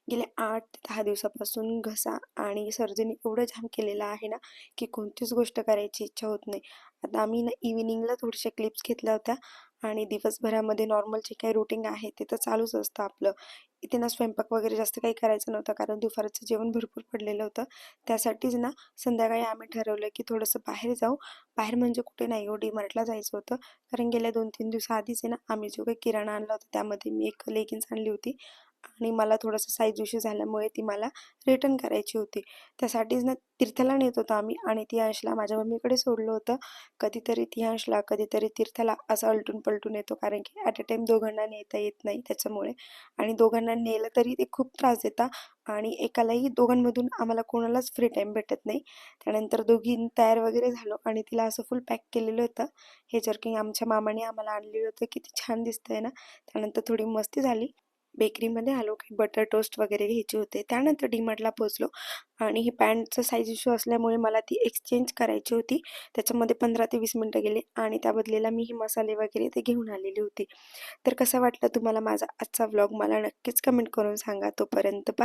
गेल्या 8 ते 10 दिवसापासून घसा आणि सर्दीने एवढं जाम केलेलं आहे ना, की कोणतीच गोष्ट करायची इच्छा होत नाही. आता आम्ही ना इव्हिनिंगला थोड्याशा क्लिप्स घेतल्या होत्या आणि दिवसभरामध्ये नॉर्मल जे काही रुटीन आहे ते तर चालूच असतं आपलं. इथे ना स्वयंपाक वगैरे जास्त काही करायचं नव्हतं कारण दुपारचं जेवण भरपूर पडलेलं होतं. त्यासाठीच ना संध्याकाळी आम्ही ठरवलं की थोडंसं बाहेर जाऊ. बाहेर म्हणजे कुठे नाही हो, डी-मार्टला जायचं होतं. कारण गेल्या 2-3 दिवसाआधीच आहे ना आम्ही जो काही किराणा आणला होता त्यामध्ये मी एक लेगिन्स आणली होती आणि मला थोडंसं साईज इश्यू झाल्यामुळे ती मला रिटर्न करायची होती. त्यासाठीच ना तीर्थला नेत होतो आम्ही आणि ती अंशला माझ्या मम्मीकडे सोडलं होतं. कधीतरी ती अंशला, कधीतरी तीर्थला असं आलटून-पलटून येतो कारण की ॲट अ टाईम दोघांना नेता येत नाही त्याच्यामुळे. आणि दोघांना नेलं तरी ते खूप त्रास देतात आणि एकालाही दोघांमधून आम्हाला कोणालाच फ्री टाईम भेटत नाही. त्यानंतर दोघी तयार वगैरे झालो आणि तिला असं फुल पॅक केलेलं होतं. हे जर्किंग आमच्या मामाने आम्हाला आणलेलं होतं. किती छान दिसतंय ना. त्यानंतर थोडी मस्ती झाली. बेकरीमध्ये आलो, काही बटर टोस्ट वगैरे घ्यायचे होते. त्यानंतर डी-मार्टला पोहोचलो आणि ही पॅन्टचा साईज इश्यू असल्यामुळे मला ती एक्सचेंज करायची होती. त्याच्यामध्ये 15 ते 20 मिनिटं गेले आणि त्या बदलीला मी ही मसाले वगैरे ते घेऊन आलेली होती. तर कसा वाटला तुम्हाला माझा आजचा व्लॉग मला नक्कीच कमेंट करून सांगा. तोपर्यंत बाय.